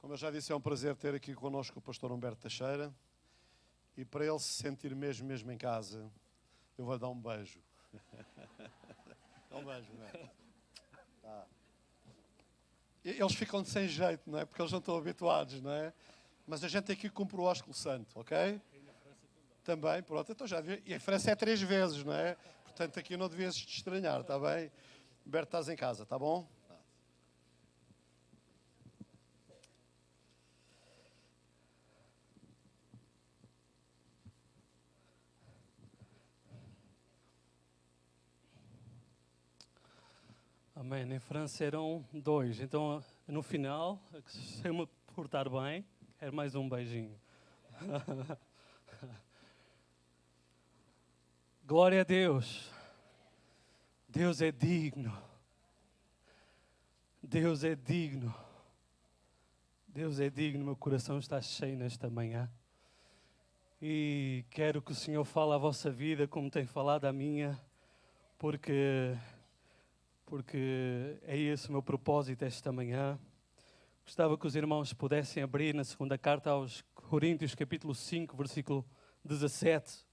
Como eu já disse, é um prazer ter aqui connosco o pastor Humberto Teixeira. E para ele se sentir mesmo em casa, eu vou dar um beijo. Dá um beijo, não é? Tá. Eles ficam sem jeito, não é? Porque eles não estão habituados, não é? Mas a gente aqui cumpre o ósculo santo, ok? E na França também, pronto. Então já devia... E a França é 3 vezes, não é? Portanto, aqui não devias te estranhar, está bem? Humberto, estás em casa, está bom? Amém. Em França eram 2. Então, no final, se eu me portar bem, quero mais um beijinho. Glória a Deus. Deus é digno. Deus é digno. Deus é digno. Meu coração está cheio nesta manhã. E quero que o Senhor fale a vossa vida como tem falado a minha, porque é esse o meu propósito esta manhã. Gostava que os irmãos pudessem abrir na segunda carta aos Coríntios, capítulo 5, versículo 17.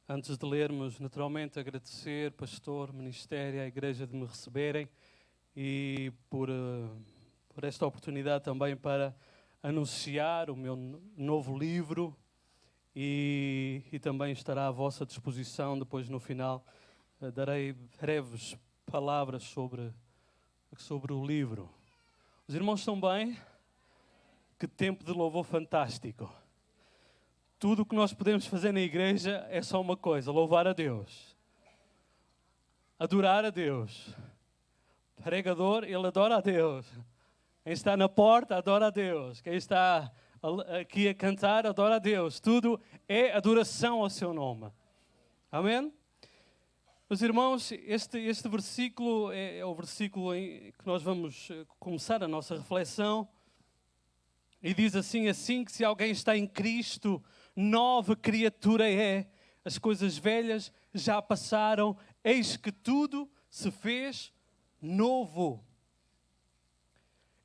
Antes de lermos, naturalmente, agradecer, pastor, ministério, à igreja de me receberem e por esta oportunidade também para anunciar o meu novo livro e também estará à vossa disposição. Depois, no final, darei breves palavras sobre o livro. Os irmãos estão bem? Que tempo de louvor fantástico! Tudo o que nós podemos fazer na igreja é só uma coisa: louvar a Deus, adorar a Deus. Pregador, ele adora a Deus. Quem está na porta, adora a Deus. Quem está aqui a cantar, adora a Deus. Tudo é adoração ao seu nome. Amém? Meus irmãos, este versículo é o versículo em que nós vamos começar a nossa reflexão. E diz assim que se alguém está em Cristo, nova criatura é. As coisas velhas já passaram, eis que tudo se fez novo.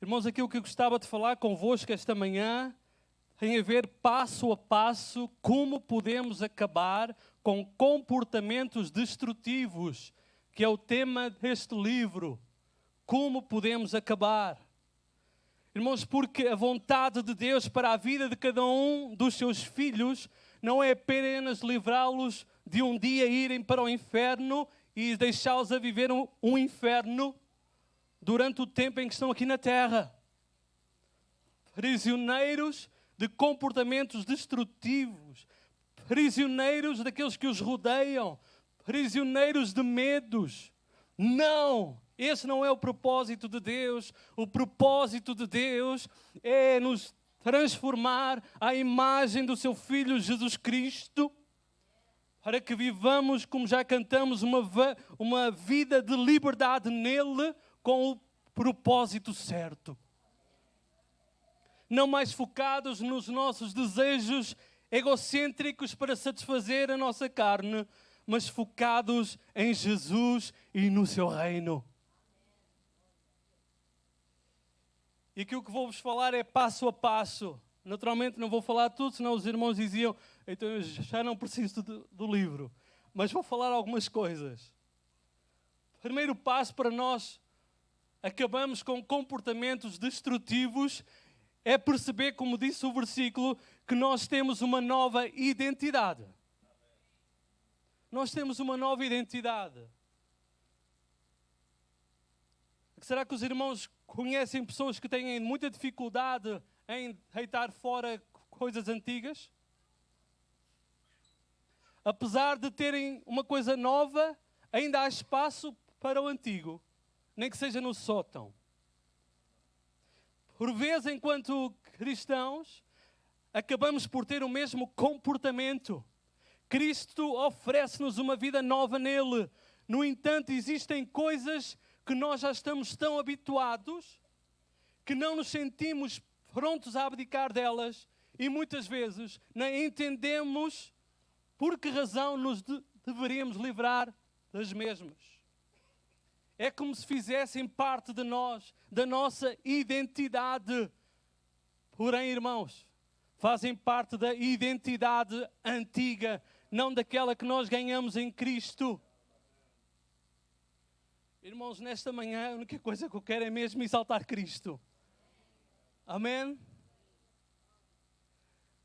Irmãos, aquilo que eu gostava de falar convosco esta manhã tem a ver passo a passo como podemos acabar com comportamentos destrutivos, que é o tema deste livro. Como podemos acabar? Irmãos, porque a vontade de Deus para a vida de cada um dos seus filhos não é apenas livrá-los de um dia irem para o inferno e deixá-los a viver um inferno durante o tempo em que estão aqui na terra. Prisioneiros de comportamentos destrutivos, prisioneiros daqueles que os rodeiam, prisioneiros de medos. Não! Esse não é o propósito de Deus. O propósito de Deus é nos transformar à imagem do seu Filho Jesus Cristo, para que vivamos, como já cantamos, uma vida de liberdade nele, com o propósito certo. Não mais focados nos nossos desejos egocêntricos para satisfazer a nossa carne, mas focados em Jesus e no seu reino. E aquilo que vou-vos falar é passo a passo. Naturalmente não vou falar tudo, senão os irmãos diziam, então eu já não preciso do livro. Mas vou falar algumas coisas. Primeiro passo para nós acabamos com comportamentos destrutivos é perceber, como disse o versículo, que nós temos uma nova identidade. Nós temos uma nova identidade. Será que os irmãos conhecem pessoas que têm muita dificuldade em deitar fora coisas antigas? Apesar de terem uma coisa nova, ainda há espaço para o antigo, nem que seja no sótão. Por vezes, enquanto cristãos, acabamos por ter o mesmo comportamento. Cristo oferece-nos uma vida nova nele. No entanto, existem coisas que nós já estamos tão habituados que não nos sentimos prontos a abdicar delas e muitas vezes nem entendemos por que razão nos deveríamos livrar das mesmas. É como se fizessem parte de nós, da nossa identidade. Porém, irmãos, fazem parte da identidade antiga, não daquela que nós ganhamos em Cristo. Irmãos, nesta manhã a única coisa que eu quero é mesmo exaltar Cristo. Amém?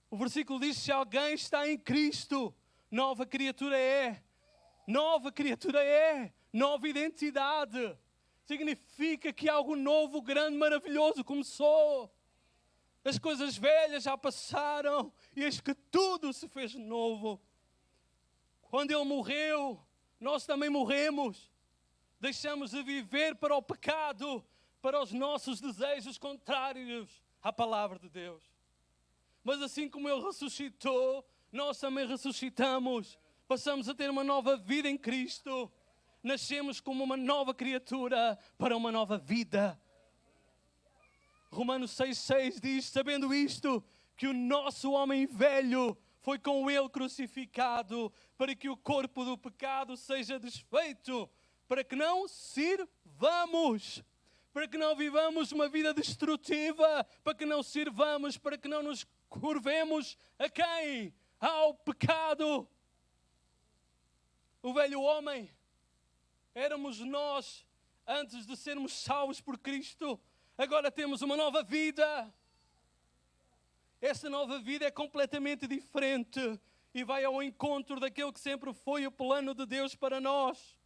O versículo diz: se alguém está em Cristo, nova criatura é. Nova criatura é. Nova identidade. Significa que algo novo, grande, maravilhoso começou. As coisas velhas já passaram e eis que tudo se fez novo. Quando Ele morreu, nós também morremos. Deixamos de viver para o pecado, para os nossos desejos contrários à palavra de Deus. Mas assim como Ele ressuscitou, nós também ressuscitamos. Passamos a ter uma nova vida em Cristo. Nascemos como uma nova criatura para uma nova vida. Romanos 6,6 diz: sabendo isto, que o nosso homem velho foi com Ele crucificado, para que o corpo do pecado seja desfeito, para que não sirvamos, para que não vivamos uma vida destrutiva, para que não sirvamos, para que não nos curvemos a quem? Ao pecado. O velho homem éramos nós antes de sermos salvos por Cristo. Agora temos uma nova vida. Essa nova vida é completamente diferente e vai ao encontro daquilo que sempre foi o plano de Deus para nós.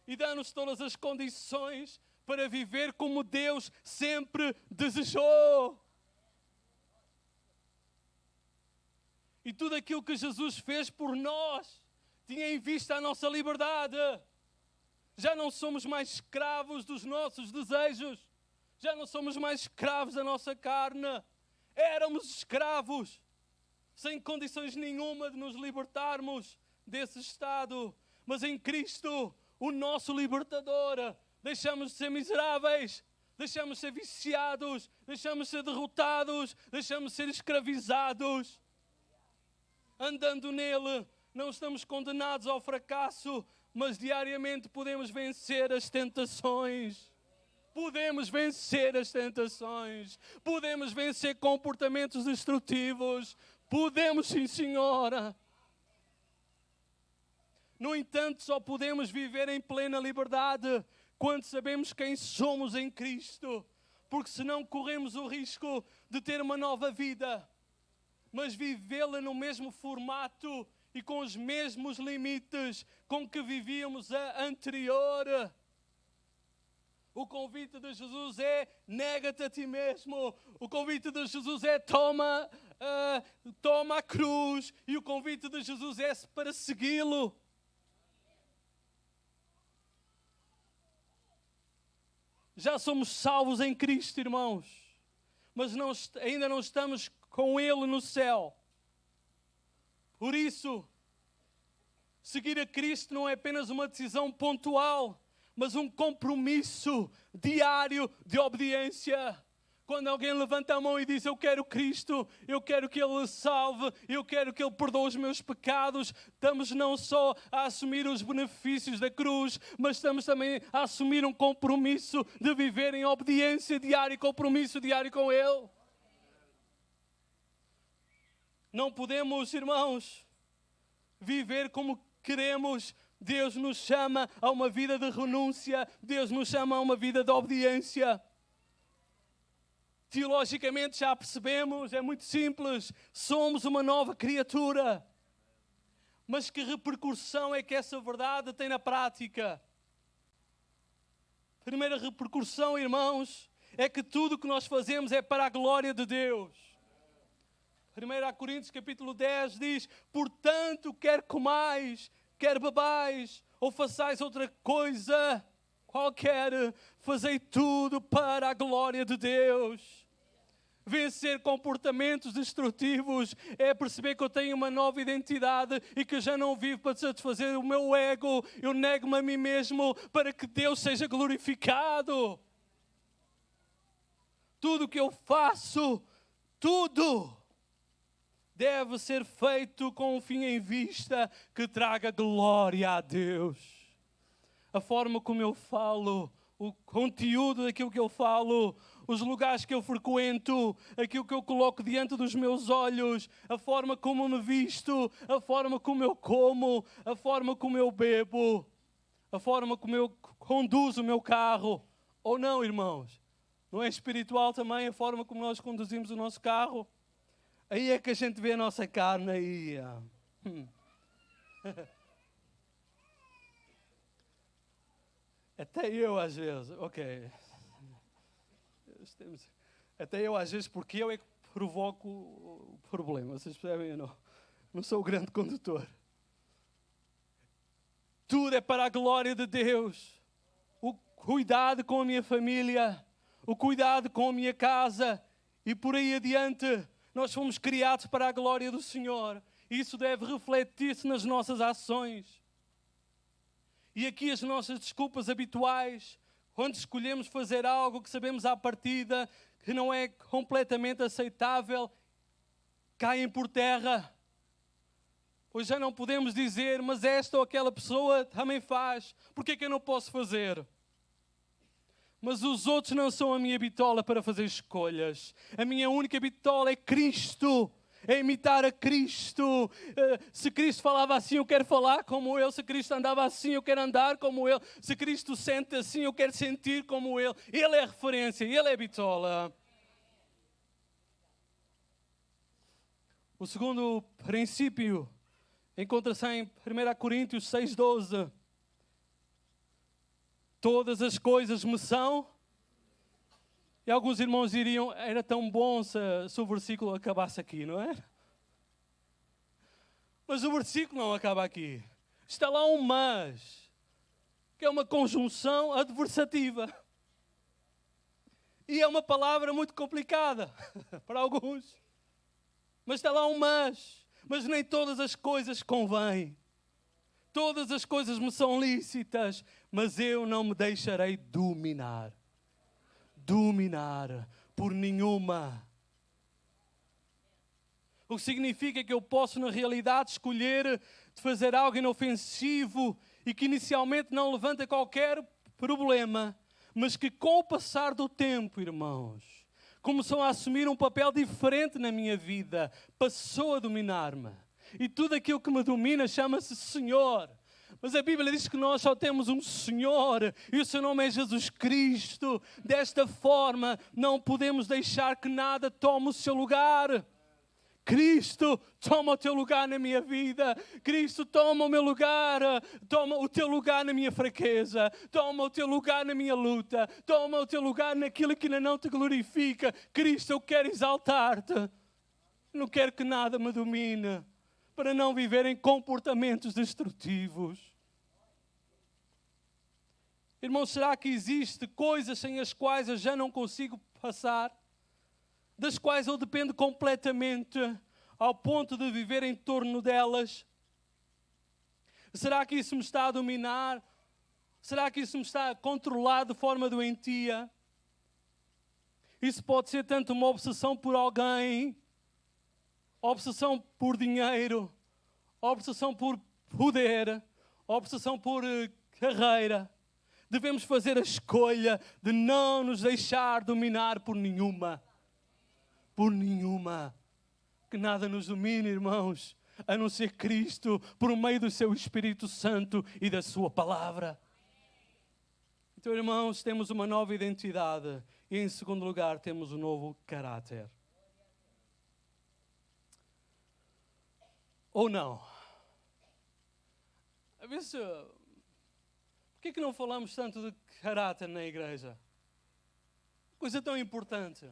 E dá-nos todas as condições para viver como Deus sempre desejou. E tudo aquilo que Jesus fez por nós tinha em vista a nossa liberdade. Já não somos mais escravos dos nossos desejos. Já não somos mais escravos da nossa carne. Éramos escravos, sem condições nenhuma de nos libertarmos desse estado. Mas em Cristo, o nosso libertador, deixamos de ser miseráveis, deixamos de ser viciados, deixamos de ser derrotados, deixamos de ser escravizados. Andando nele, não estamos condenados ao fracasso, mas diariamente podemos vencer as tentações. Podemos vencer as tentações. Podemos vencer comportamentos destrutivos. Podemos, sim, Senhora. No entanto, só podemos viver em plena liberdade quando sabemos quem somos em Cristo. Porque senão corremos o risco de ter uma nova vida, mas vivê-la no mesmo formato e com os mesmos limites com que vivíamos a anterior. O convite de Jesus é: nega-te a ti mesmo. O convite de Jesus é: toma a cruz. E o convite de Jesus é para segui-lo. Já somos salvos em Cristo, irmãos, mas ainda não estamos com Ele no céu. Por isso, seguir a Cristo não é apenas uma decisão pontual, mas um compromisso diário de obediência. Quando alguém levanta a mão e diz: eu quero Cristo, eu quero que Ele salve, eu quero que Ele perdoe os meus pecados, estamos não só a assumir os benefícios da cruz, mas estamos também a assumir um compromisso de viver em obediência diária e compromisso diário com Ele. Não podemos, irmãos, viver como queremos. Deus nos chama a uma vida de renúncia. Deus nos chama a uma vida de obediência. Teologicamente já percebemos, é muito simples. Somos uma nova criatura. Mas que repercussão é que essa verdade tem na prática? A primeira repercussão, irmãos, é que tudo o que nós fazemos é para a glória de Deus. 1 Coríntios capítulo 10 diz: portanto, quer comais, quer bebais, ou façais outra coisa qualquer, fazei tudo para a glória de Deus. Vencer comportamentos destrutivos é perceber que eu tenho uma nova identidade e que eu já não vivo para satisfazer o meu ego. Eu nego-me a mim mesmo para que Deus seja glorificado. Tudo o que eu faço, tudo deve ser feito com um fim em vista que traga glória a Deus. A forma como eu falo, o conteúdo daquilo que eu falo, os lugares que eu frequento, aquilo que eu coloco diante dos meus olhos, a forma como me visto, a forma como eu como, a forma como eu bebo, a forma como eu conduzo o meu carro. Ou não, irmãos? Não é espiritual também a forma como nós conduzimos o nosso carro? Aí é que a gente vê a nossa carne aí. Até eu às vezes, ok. Até eu às vezes, porque eu é que provoco o problema. Vocês percebem? Eu não sou o grande condutor. Tudo é para a glória de Deus. O cuidado com a minha família, o cuidado com a minha casa e por aí adiante. Nós fomos criados para a glória do Senhor. Isso deve refletir-se nas nossas ações. E aqui as nossas desculpas habituais, quando escolhemos fazer algo que sabemos à partida que não é completamente aceitável, caem por terra. Pois já não podemos dizer, mas esta ou aquela pessoa também faz, porque é que eu não posso fazer? Mas os outros não são a minha bitola para fazer escolhas. A minha única bitola é Cristo. É imitar a Cristo. Se Cristo falava assim, eu quero falar como Ele. Se Cristo andava assim, eu quero andar como Ele. Se Cristo sente assim, eu quero sentir como Ele. Ele é a referência, Ele é a bitola. O segundo princípio encontra-se em 1 Coríntios 6,12. Todas as coisas me são. E alguns irmãos diriam, era tão bom se o versículo acabasse aqui, não é? Mas o versículo não acaba aqui. Está lá um mas, que é uma conjunção adversativa. E é uma palavra muito complicada para alguns. Mas está lá um mas nem todas as coisas convêm. Todas as coisas me são lícitas, mas eu não me deixarei dominar por nenhuma. O que significa que eu posso, na realidade, escolher de fazer algo inofensivo e que inicialmente não levanta qualquer problema, mas que com o passar do tempo, irmãos, começou a assumir um papel diferente na minha vida, passou a dominar-me. E tudo aquilo que me domina chama-se Senhor. Mas a Bíblia diz que nós só temos um Senhor e o seu nome é Jesus Cristo. Desta forma, não podemos deixar que nada tome o seu lugar. Cristo, toma o teu lugar na minha vida. Cristo, toma o meu lugar. Toma o teu lugar na minha fraqueza. Toma o teu lugar na minha luta. Toma o teu lugar naquilo que ainda não te glorifica. Cristo, eu quero exaltar-te. Não quero que nada me domine, para não viver em comportamentos destrutivos. Irmãos, será que existe coisas sem as quais eu já não consigo passar? Das quais eu dependo completamente ao ponto de viver em torno delas? Será que isso me está a dominar? Será que isso me está a controlar de forma doentia? Isso pode ser tanto uma obsessão por alguém, obsessão por dinheiro, obsessão por poder, obsessão por carreira. Devemos fazer a escolha de não nos deixar dominar por nenhuma. Por nenhuma. Que nada nos domine, irmãos, a não ser Cristo, por meio do seu Espírito Santo e da sua palavra. Então, irmãos, temos uma nova identidade e, em segundo lugar, temos um novo caráter. Ou não? A ver se... Por que é que não falamos tanto de caráter na igreja? Coisa tão importante.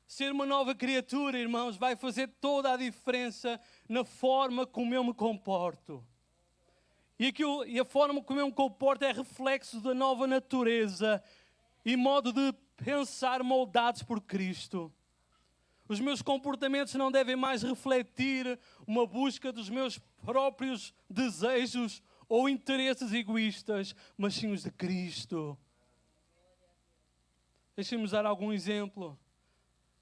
Ser uma nova criatura, irmãos, vai fazer toda a diferença na forma como eu me comporto. E a forma como eu me comporto é reflexo da nova natureza e modo de pensar moldados por Cristo. Os meus comportamentos não devem mais refletir uma busca dos meus próprios desejos ou interesses egoístas, mas sim os de Cristo. Deixem-me dar algum exemplo.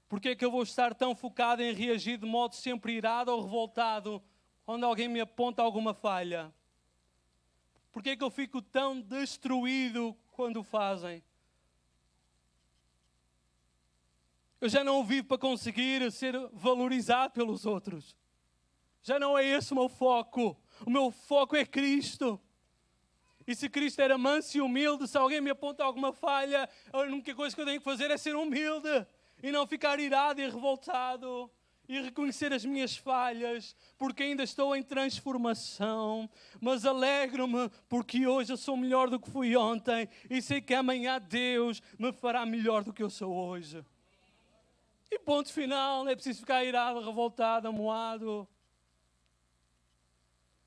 Porque é que eu vou estar tão focado em reagir de modo sempre irado ou revoltado quando alguém me aponta alguma falha? Porque é que eu fico tão destruído quando o fazem? Eu já não vivo para conseguir ser valorizado pelos outros. Já não é esse o meu foco. O meu foco é Cristo. E se Cristo era manso e humilde, se alguém me aponta alguma falha, a única coisa que eu tenho que fazer é ser humilde e não ficar irado e revoltado e reconhecer as minhas falhas, porque ainda estou em transformação, mas alegro-me porque hoje eu sou melhor do que fui ontem e sei que amanhã Deus me fará melhor do que eu sou hoje. E ponto final, não é preciso ficar irado, revoltado, amoado.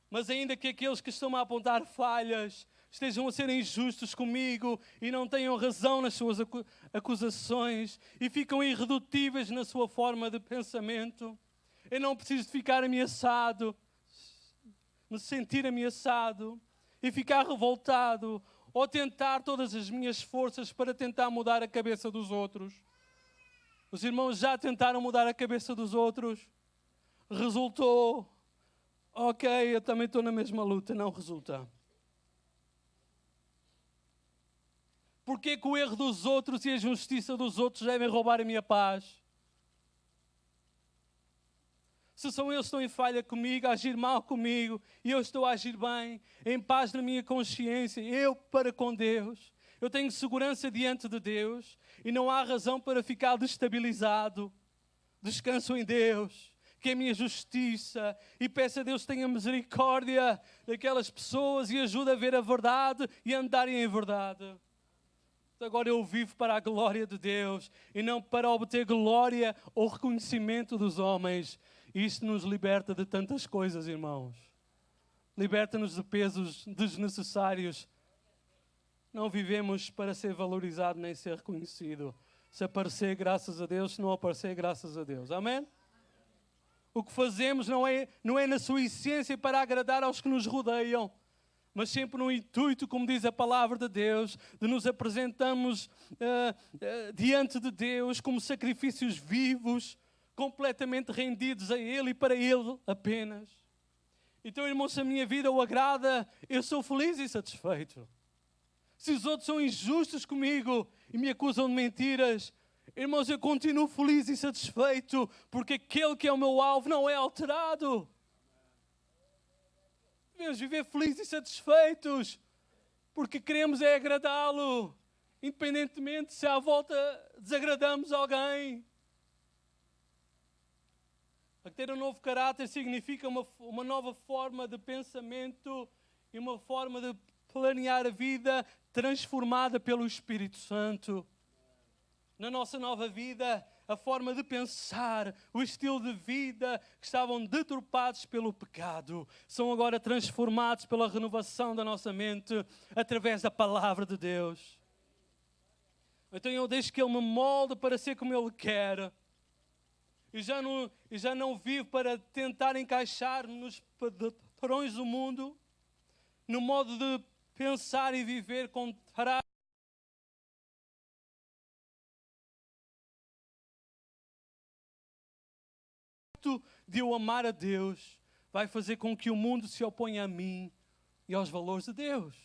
Mas ainda que aqueles que estão a apontar falhas estejam a ser injustos comigo e não tenham razão nas suas acusações e ficam irredutíveis na sua forma de pensamento, eu não preciso ficar ameaçado, me sentir ameaçado e ficar revoltado ou tentar todas as minhas forças para tentar mudar a cabeça dos outros. Os irmãos já tentaram mudar a cabeça dos outros? Resultou? Ok, eu também estou na mesma luta. Não resulta. Porquê que o erro dos outros e a injustiça dos outros devem roubar a minha paz? Se são eles que estão em falha comigo, a agir mal comigo, e eu estou a agir bem, em paz na minha consciência, eu para com Deus, eu tenho segurança diante de Deus, e não há razão para ficar destabilizado. Descanso em Deus, que é a minha justiça, e peço a Deus que tenha misericórdia daquelas pessoas e ajude a ver a verdade e a andarem em verdade. Agora eu vivo para a glória de Deus e não para obter glória ou reconhecimento dos homens. Isto nos liberta de tantas coisas, irmãos. Liberta-nos de pesos desnecessários. Não vivemos para ser valorizado nem ser reconhecido. Se aparecer, graças a Deus. Se não aparecer, graças a Deus. Amém? O que fazemos não é na sua essência para agradar aos que nos rodeiam, mas sempre no intuito, como diz a palavra de Deus, de nos apresentarmos diante de Deus como sacrifícios vivos, completamente rendidos a Ele e para Ele apenas. Então, irmãos, se a minha vida o agrada, eu sou feliz e satisfeito. Se os outros são injustos comigo e me acusam de mentiras, irmãos, eu continuo feliz e satisfeito, porque aquele que é o meu alvo não é alterado. Devemos viver felizes e satisfeitos, porque queremos é agradá-lo, independentemente se à volta desagradamos alguém. Ter um novo caráter significa uma nova forma de pensamento e uma forma de planear a vida transformada pelo Espírito Santo. Na nossa nova vida, a forma de pensar, o estilo de vida que estavam deturpados pelo pecado, são agora transformados pela renovação da nossa mente através da palavra de Deus. Então eu deixo que Ele me molde para ser como Ele quer. E já não vivo para tentar encaixar nos padrões do mundo, no modo de pensar e viver contrário de eu amar a Deus, vai fazer com que o mundo se oponha a mim e aos valores de Deus.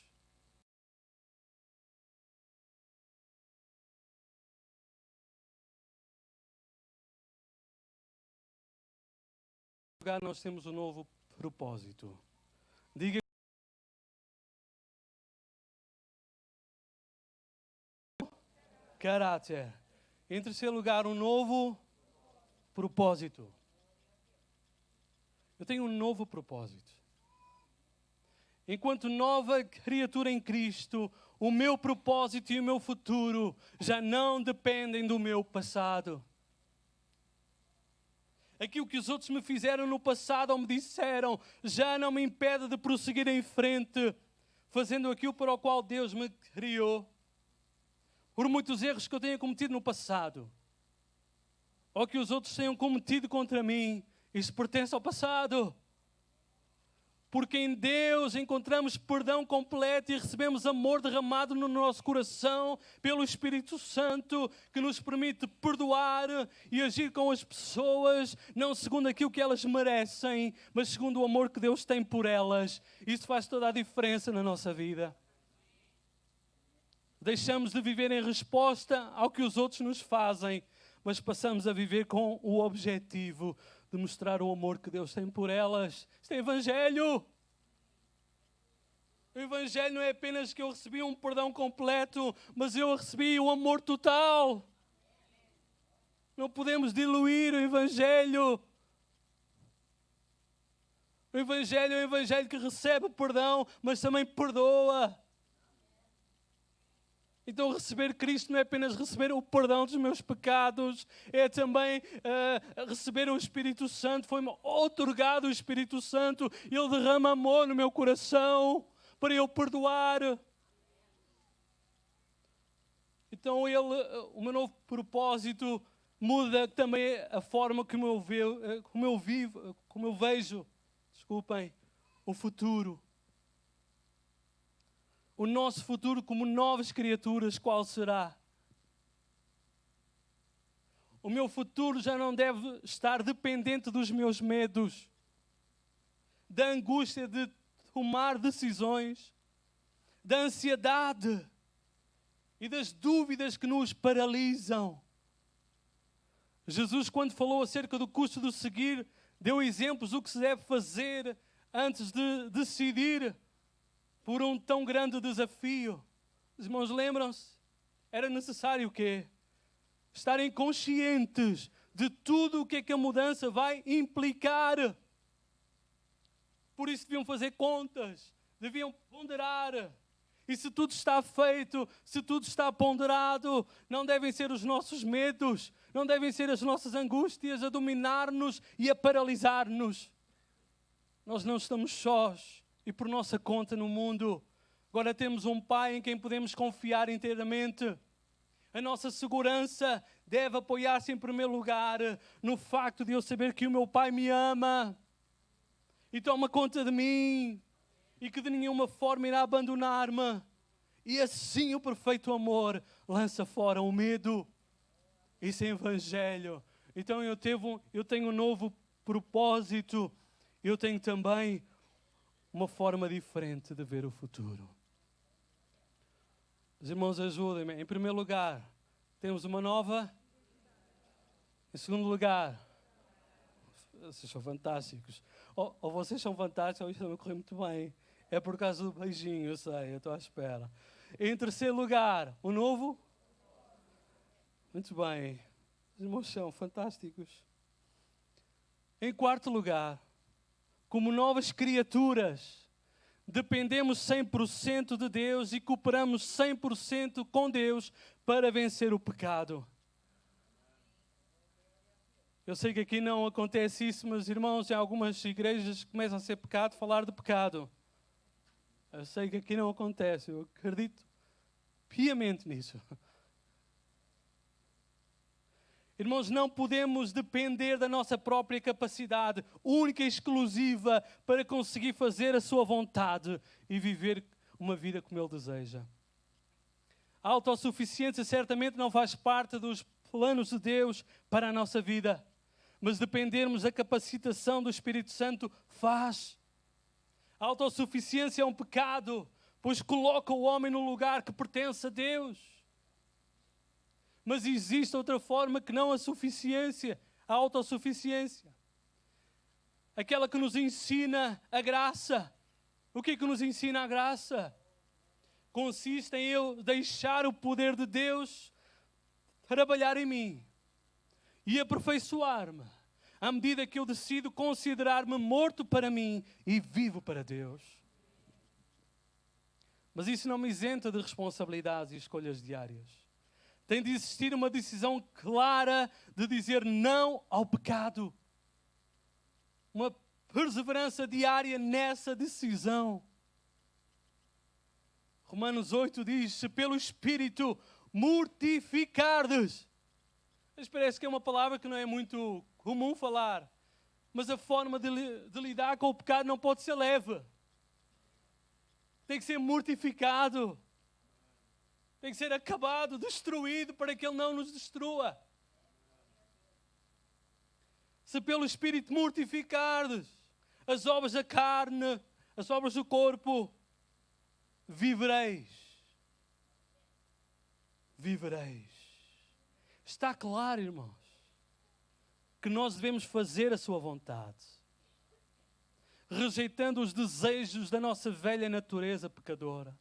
Em lugar, nós temos um novo propósito. Diga caráter. Em terceiro lugar, um novo propósito. Eu tenho um novo propósito. Enquanto nova criatura em Cristo, o meu propósito e o meu futuro já não dependem do meu passado. Aquilo que os outros me fizeram no passado ou me disseram já não me impede de prosseguir em frente, fazendo aquilo para o qual Deus me criou. Por muitos erros que eu tenha cometido no passado, ou que os outros tenham cometido contra mim, isso pertence ao passado. porque em Deus encontramos perdão completo e recebemos amor derramado no nosso coração pelo Espírito Santo, que nos permite perdoar e agir com as pessoas, não segundo aquilo que elas merecem, mas segundo o amor que Deus tem por elas. Isso faz toda a diferença na nossa vida. Deixamos de viver em resposta ao que os outros nos fazem, mas passamos a viver com o objetivo de mostrar o amor que Deus tem por elas. Isto é Evangelho. O Evangelho não é apenas que eu recebi um perdão completo, mas eu recebi o amor total. Não podemos diluir o Evangelho. O Evangelho é o Evangelho que recebe perdão, mas também perdoa. Então receber Cristo não é apenas receber o perdão dos meus pecados, é também receber o Espírito Santo. Foi-me outorgado o Espírito Santo, Ele derrama amor no meu coração para eu perdoar. Então o meu novo propósito muda também a forma como eu vejo, o futuro. O nosso futuro como novas criaturas, qual será? O meu futuro já não deve estar dependente dos meus medos, da angústia de tomar decisões, da ansiedade e das dúvidas que nos paralisam. Jesus, quando falou acerca do custo do seguir, deu exemplos do que se deve fazer antes de decidir por um tão grande desafio. Os irmãos lembram-se? Era necessário o quê? Estarem conscientes de tudo o que é que a mudança vai implicar. Por isso deviam fazer contas, deviam ponderar. E se tudo está feito, se tudo está ponderado, não devem ser os nossos medos, não devem ser as nossas angústias a dominar-nos e a paralisar-nos. Nós não estamos sós. E por nossa conta no mundo, agora temos um Pai em quem podemos confiar inteiramente. A nossa segurança deve apoiar-se em primeiro lugar no facto de eu saber que o meu Pai me ama e toma conta de mim e que de nenhuma forma irá abandonar-me. E assim o perfeito amor lança fora o medo. Isso é Evangelho. Então eu tenho um novo propósito. Eu tenho também uma forma diferente de ver o futuro. Os irmãos, ajudem-me. Em primeiro lugar, temos uma nova. Em segundo lugar, vocês são fantásticos. Ou vocês são fantásticos, ou isto não me correu muito bem. É por causa do beijinho, eu sei, eu estou à espera. Em terceiro lugar, o novo. Muito bem. Os irmãos são fantásticos. Em quarto lugar, como novas criaturas, dependemos 100% de Deus e cooperamos 100% com Deus para vencer o pecado. Eu sei que aqui não acontece isso, mas irmãos, em algumas igrejas começa a ser pecado falar de pecado. Eu sei que aqui não acontece, eu acredito piamente nisso. Irmãos, não podemos depender da nossa própria capacidade única e exclusiva para conseguir fazer a sua vontade e viver uma vida como Ele deseja. A autossuficiência certamente não faz parte dos planos de Deus para a nossa vida, mas dependermos da capacitação do Espírito Santo faz. A autossuficiência é um pecado, pois coloca o homem no lugar que pertence a Deus. Mas existe outra forma que não a suficiência, a autossuficiência. Aquela que nos ensina a graça. O que é que nos ensina a graça? Consiste em eu deixar o poder de Deus trabalhar em mim e aperfeiçoar-me à medida que eu decido considerar-me morto para mim e vivo para Deus. Mas isso não me isenta de responsabilidades e escolhas diárias. Tem de existir uma decisão clara de dizer não ao pecado. Uma perseverança diária nessa decisão. Romanos 8 diz, se pelo Espírito mortificardes. Mas parece que é uma palavra que não é muito comum falar. Mas a forma de lidar com o pecado não pode ser leve. Tem que ser mortificado. Tem que ser acabado, destruído, para que ele não nos destrua. Se pelo Espírito mortificardes as obras da carne, as obras do corpo, vivereis. Vivereis. Está claro, irmãos, que nós devemos fazer a sua vontade, rejeitando os desejos da nossa velha natureza pecadora.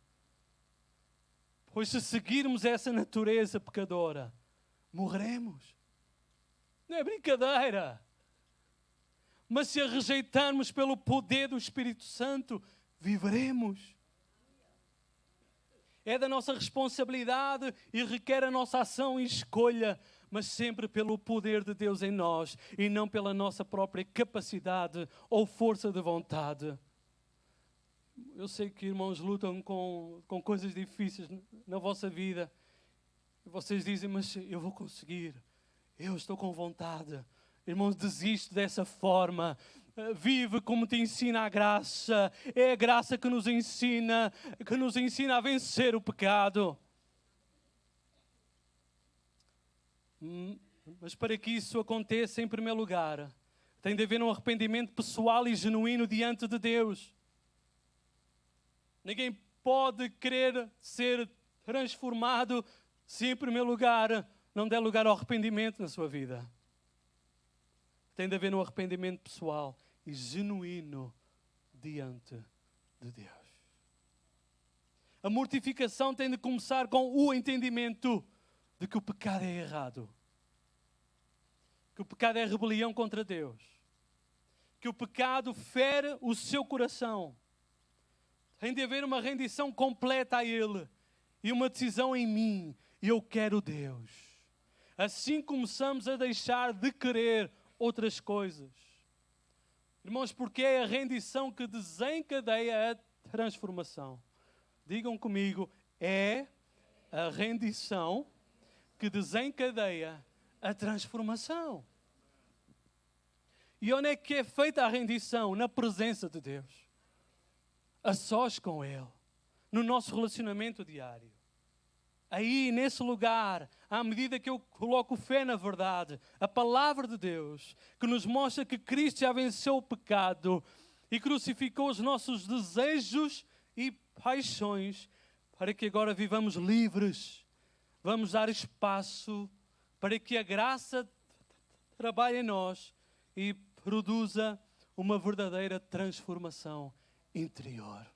Pois se seguirmos essa natureza pecadora, morreremos. Não é brincadeira. Mas se a rejeitarmos pelo poder do Espírito Santo, viveremos. É da nossa responsabilidade e requer a nossa ação e escolha, mas sempre pelo poder de Deus em nós e não pela nossa própria capacidade ou força de vontade. Eu sei que irmãos lutam com coisas difíceis na vossa vida. Vocês dizem, mas eu vou conseguir. Eu estou com vontade. Irmãos, desiste dessa forma. Vive como te ensina a graça. É a graça que nos ensina a vencer o pecado. Mas para que isso aconteça, em primeiro lugar, tem de haver um arrependimento pessoal e genuíno diante de Deus. Ninguém pode querer ser transformado se, em primeiro lugar, não der lugar ao arrependimento na sua vida. Tem de haver um arrependimento pessoal e genuíno diante de Deus. A mortificação tem de começar com o entendimento de que o pecado é errado. Que o pecado é rebelião contra Deus. Que o pecado fere o seu coração. Tem de haver uma rendição completa a Ele e uma decisão em mim. Eu quero Deus. Assim começamos a deixar de querer outras coisas. Irmãos, porque é a rendição que desencadeia a transformação. Digam comigo, é a rendição que desencadeia a transformação. E onde é que é feita a rendição? Na presença de Deus. A sós com Ele. No nosso relacionamento diário. Aí, nesse lugar, à medida que eu coloco fé na verdade, a palavra de Deus, que nos mostra que Cristo já venceu o pecado e crucificou os nossos desejos e paixões, para que agora vivamos livres. Vamos dar espaço para que a graça trabalhe em nós e produza uma verdadeira transformação interior.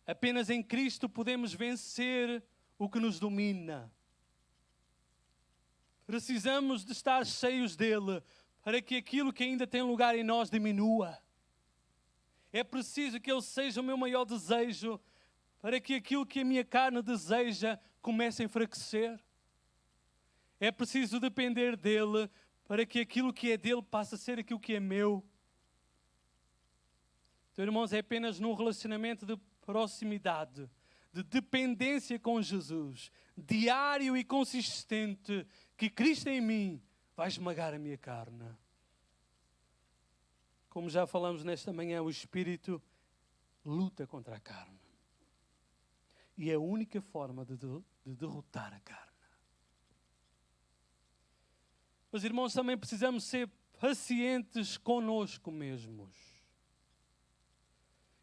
Apenas em Cristo podemos vencer o que nos domina. Precisamos de estar cheios dele para que aquilo que ainda tem lugar em nós diminua. É preciso que ele seja o meu maior desejo para que aquilo que a minha carne deseja comece a enfraquecer. É preciso depender dele para que aquilo que é dele passe a ser aquilo que é meu. Então, irmãos, é apenas num relacionamento de proximidade, de dependência com Jesus, diário e consistente, que Cristo em mim vai esmagar a minha carne. Como já falamos nesta manhã, o Espírito luta contra a carne. E é a única forma de derrotar a carne. Mas, irmãos, também precisamos ser pacientes conosco mesmos.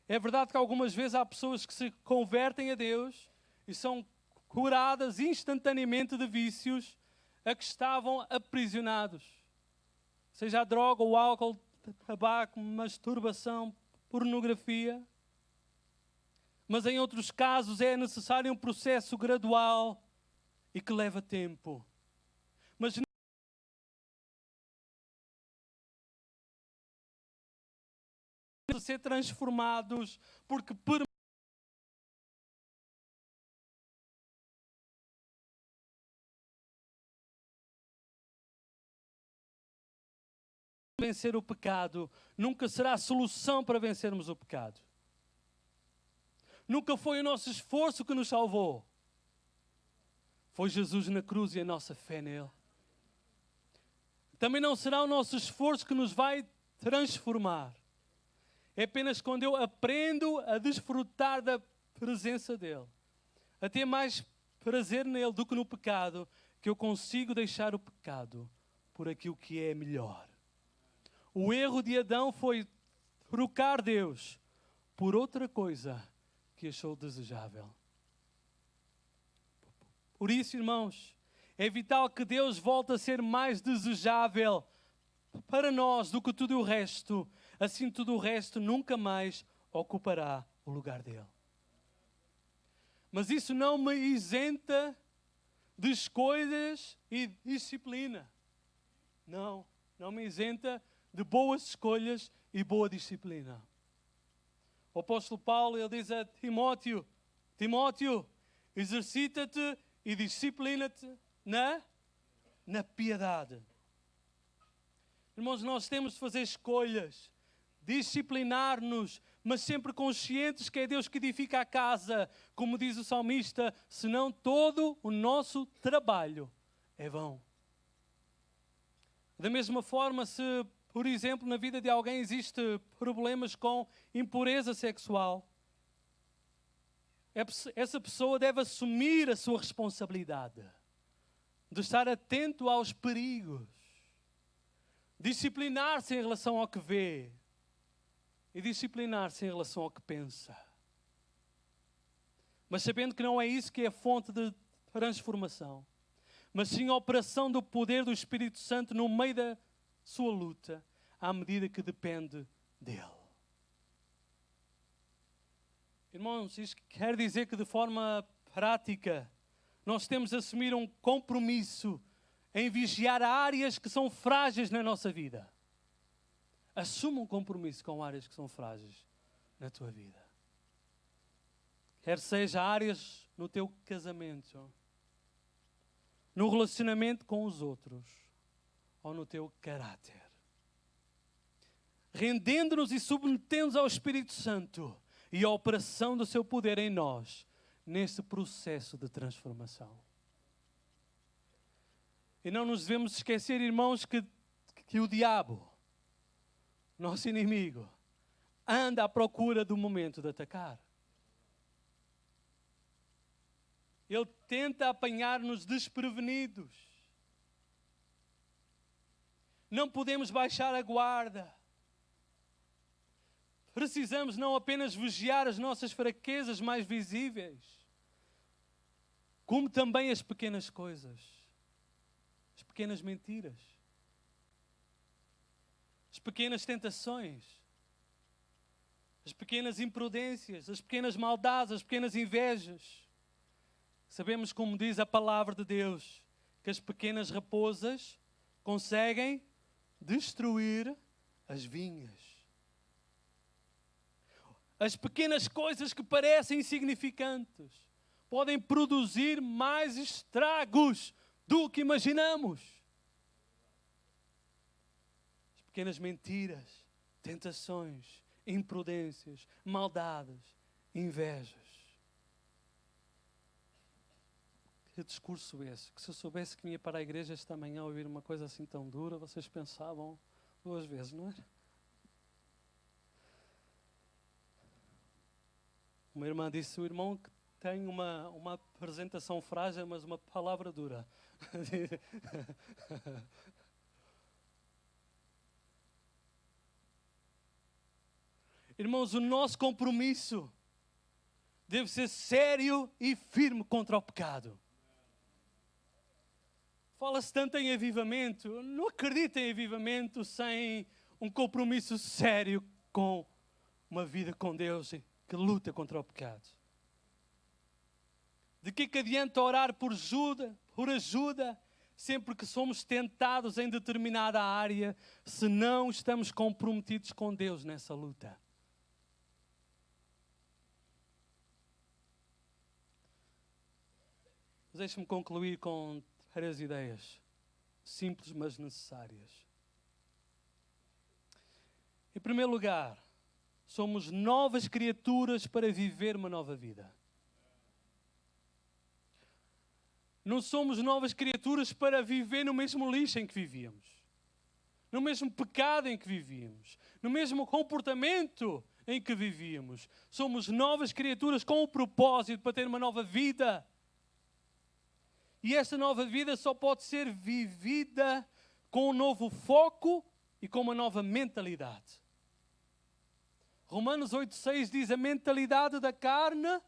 É verdade que algumas vezes há pessoas que se convertem a Deus e são curadas instantaneamente de vícios a que estavam aprisionados. Seja a droga, o álcool, tabaco, masturbação, pornografia. Mas em outros casos é necessário um processo gradual e que leva tempo. Mas ser transformados porque vencer o pecado nunca será a solução para vencermos o pecado. Nunca foi o nosso esforço que nos salvou. Foi Jesus na cruz e a nossa fé nele. Também não será o nosso esforço que nos vai transformar. É apenas quando eu aprendo a desfrutar da presença dele, a ter mais prazer nele do que no pecado, que eu consigo deixar o pecado por aquilo que é melhor. O erro de Adão foi trocar Deus por outra coisa que achou desejável. Por isso, irmãos, é vital que Deus volte a ser mais desejável para nós do que tudo o resto. Assim, tudo o resto nunca mais ocupará o lugar dele. Mas isso não me isenta de escolhas e disciplina. Não me isenta de boas escolhas e boa disciplina. O apóstolo Paulo, ele diz a Timóteo, exercita-te e disciplina-te na piedade. Irmãos, nós temos de fazer escolhas, disciplinar-nos, mas sempre conscientes que é Deus que edifica a casa. Como diz o salmista, senão todo o nosso trabalho é vão. Da mesma forma, se, por exemplo, na vida de alguém existe problemas com impureza sexual, essa pessoa deve assumir a sua responsabilidade de estar atento aos perigos, disciplinar-se em relação ao que vê e disciplinar-se em relação ao que pensa. Mas sabendo que não é isso que é a fonte de transformação, mas sim a operação do poder do Espírito Santo no meio da sua luta, à medida que depende dele. Irmãos, isto quer dizer que de forma prática nós temos de assumir um compromisso em vigiar áreas que são frágeis na nossa vida. Assuma um compromisso com áreas que são frágeis na tua vida. Quer seja áreas no teu casamento, no relacionamento com os outros, ou no teu caráter. Rendendo-nos e submetendo-nos ao Espírito Santo e à operação do seu poder em nós, neste processo de transformação. E não nos devemos esquecer, irmãos, que o diabo, nosso inimigo, anda à procura do momento de atacar. Ele tenta apanhar-nos desprevenidos. Não podemos baixar a guarda. Precisamos não apenas vigiar as nossas fraquezas mais visíveis, como também as pequenas coisas, as pequenas mentiras, as pequenas tentações, as pequenas imprudências, as pequenas maldades, as pequenas invejas. Sabemos, como diz a palavra de Deus, que as pequenas raposas conseguem destruir as vinhas. As pequenas coisas que parecem insignificantes podem produzir mais estragos do que imaginamos. As pequenas mentiras, tentações, imprudências, maldades, invejas. Que discurso esse? Que se eu soubesse que vinha para a igreja esta manhã ouvir uma coisa assim tão dura, vocês pensavam 2 vezes, não era? Uma irmã disse, o irmão que tem uma apresentação frágil, mas uma palavra dura. Irmãos, o nosso compromisso deve ser sério e firme contra o pecado. Fala-se tanto em avivamento. Não acredito em avivamento sem um compromisso sério com uma vida com Deus que luta contra o pecado. De que adianta orar por ajuda, sempre que somos tentados em determinada área, se não estamos comprometidos com Deus nessa luta? Deixe-me concluir com 3 ideias, simples mas necessárias. Em primeiro lugar, somos novas criaturas para viver uma nova vida. Não somos novas criaturas para viver no mesmo lixo em que vivíamos. no mesmo pecado em que vivíamos, no mesmo comportamento em que vivíamos. Somos novas criaturas com um propósito para ter uma nova vida. E esta nova vida só pode ser vivida com um novo foco e com uma nova mentalidade. Romanos 8,6 diz: a mentalidade da carne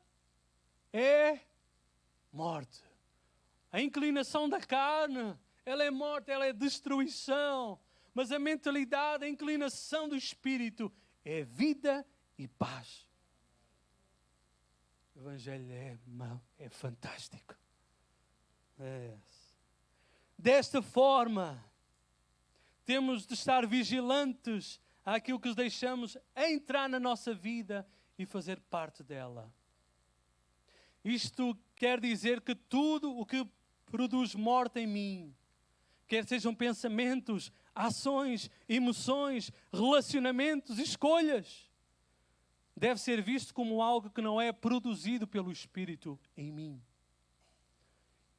é morte. A inclinação da carne, ela é morte, ela é destruição. Mas a mentalidade, a inclinação do Espírito é vida e paz. O Evangelho é fantástico. Desta forma, temos de estar vigilantes àquilo que deixamos entrar na nossa vida e fazer parte dela. Isto quer dizer que tudo o que produz morte em mim, quer sejam pensamentos, ações, emoções, relacionamentos, escolhas, deve ser visto como algo que não é produzido pelo Espírito em mim.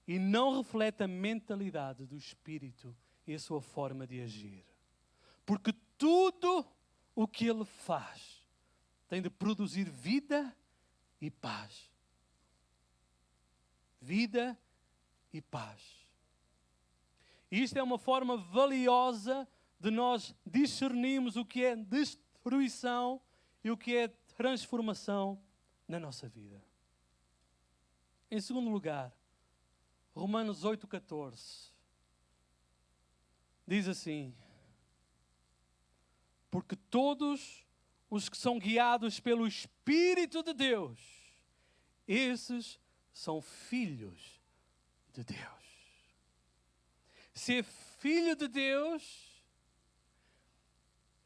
E não reflete a mentalidade do Espírito e a sua forma de agir. Porque tudo o que Ele faz tem de produzir vida e paz. Vida e paz. E isto é uma forma valiosa de nós discernirmos o que é destruição e o que é transformação na nossa vida. Em segundo lugar, Romanos 8,14 diz assim: porque todos os que são guiados pelo Espírito de Deus, esses são filhos de Deus. Ser filho de Deus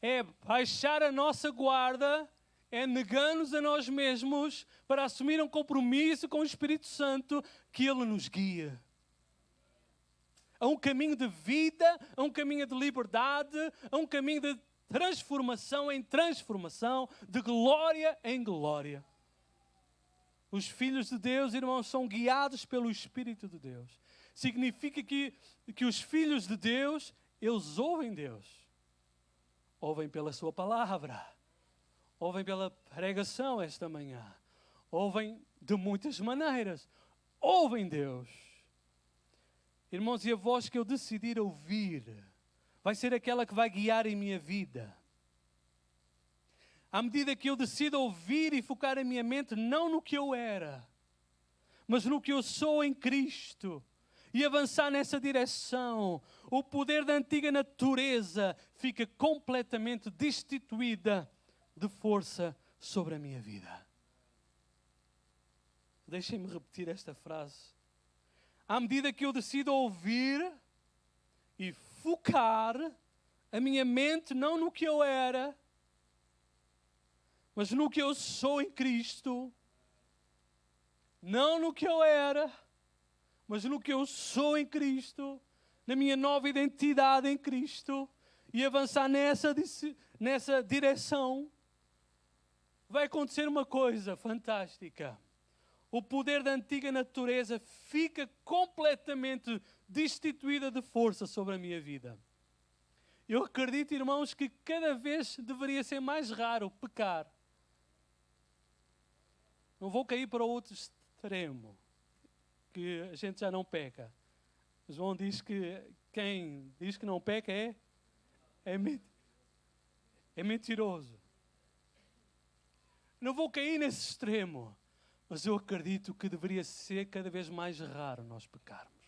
é baixar a nossa guarda, é negar-nos a nós mesmos para assumir um compromisso com o Espírito Santo que Ele nos guia. A um caminho de vida, a um caminho de liberdade, a um caminho de transformação em transformação, de glória em glória. Os filhos de Deus, irmãos, são guiados pelo Espírito de Deus. Significa que os filhos de Deus, eles ouvem Deus. Ouvem pela sua palavra. Ouvem pela pregação esta manhã. Ouvem de muitas maneiras. Ouvem Deus. Irmãos, e a voz que eu decidir ouvir vai ser aquela que vai guiar em minha vida. À medida que eu decido ouvir e focar a minha mente não no que eu era, mas no que eu sou em Cristo, e avançar nessa direção, o poder da antiga natureza fica completamente destituída de força sobre a minha vida. Deixem-me repetir esta frase. À medida que eu decido ouvir e focar a minha mente não no que eu era, mas no que eu sou em Cristo, não no que eu era, mas no que eu sou em Cristo, na minha nova identidade em Cristo, e avançar nessa direção, vai acontecer uma coisa fantástica. O poder da antiga natureza fica completamente destituída de força sobre a minha vida. Eu acredito, irmãos, que cada vez deveria ser mais raro pecar. Não vou cair para o outro extremo, que a gente já não peca. João diz que quem diz que não peca é mentiroso. Não vou cair nesse extremo, mas eu acredito que deveria ser cada vez mais raro nós pecarmos.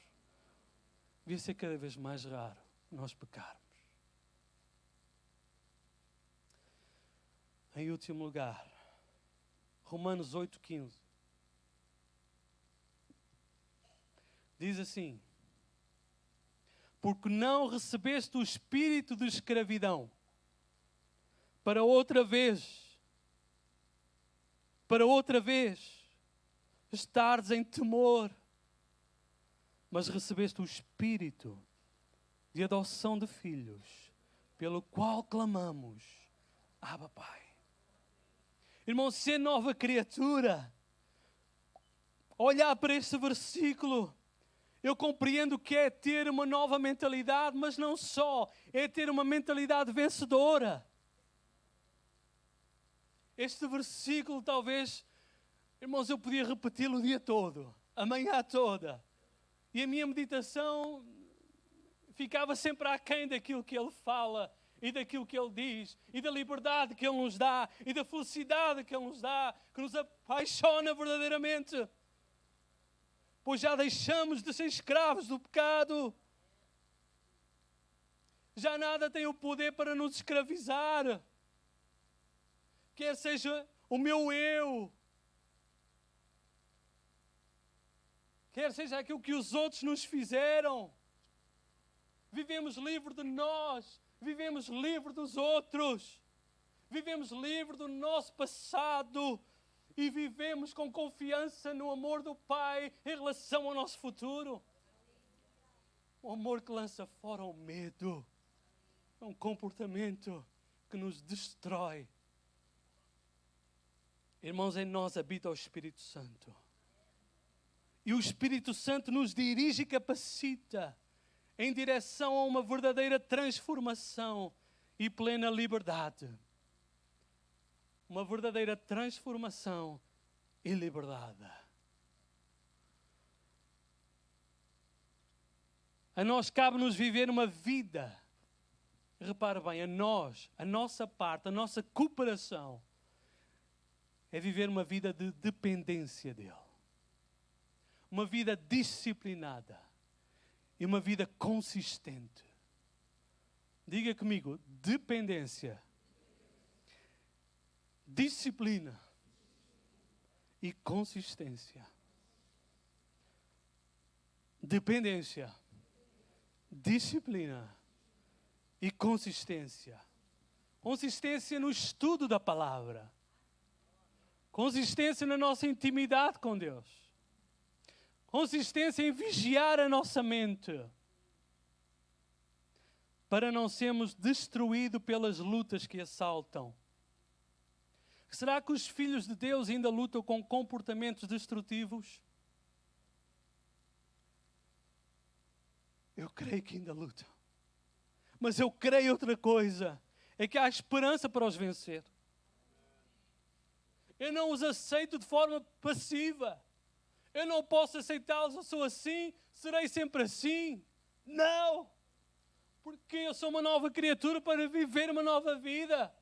Devia ser cada vez mais raro nós pecarmos. Em último lugar, Romanos 8,15. Diz assim: porque não recebeste o espírito de escravidão para outra vez estares em temor, mas recebeste o espírito de adoção de filhos, pelo qual clamamos: Abba, Pai. Irmão, ser nova criatura, olhar para este versículo Eu compreendo que é ter uma nova mentalidade, mas não só, é ter uma mentalidade vencedora. Este versículo talvez, irmãos, eu podia repeti-lo o dia todo, a manhã toda. E a minha meditação ficava sempre aquém daquilo que ele fala e daquilo que ele diz, e da liberdade que ele nos dá, e da felicidade que ele nos dá, que nos apaixona verdadeiramente. Pois já deixamos de ser escravos do pecado. Já nada tem o poder para nos escravizar. Quer seja o meu eu, quer seja aquilo que os outros nos fizeram. Vivemos livre de nós, vivemos livre dos outros, vivemos livre do nosso passado e vivemos com confiança no amor do Pai em relação ao nosso futuro. O amor que lança fora o medo é um comportamento que nos destrói. Irmãos, em nós habita o Espírito Santo. E o Espírito Santo nos dirige e capacita em direção a uma verdadeira transformação e plena liberdade. Uma verdadeira transformação e liberdade. A nós cabe-nos viver uma vida. Repare bem, a nossa parte, a nossa cooperação é viver uma vida de dependência dele. Uma vida disciplinada. E uma vida consistente. Diga comigo, dependência, disciplina e consistência. Dependência, disciplina e consistência. Consistência no estudo da palavra. Consistência na nossa intimidade com Deus. Consistência em vigiar a nossa mente. Para não sermos destruídos pelas lutas que assaltam. Será que os filhos de Deus ainda lutam com comportamentos destrutivos? Eu creio que ainda lutam. Mas eu creio outra coisa. É que há esperança para os vencer. Eu não os aceito de forma passiva. Eu não posso aceitá-los, eu sou assim, serei sempre assim. Não! Porque eu sou uma nova criatura para viver uma nova vida.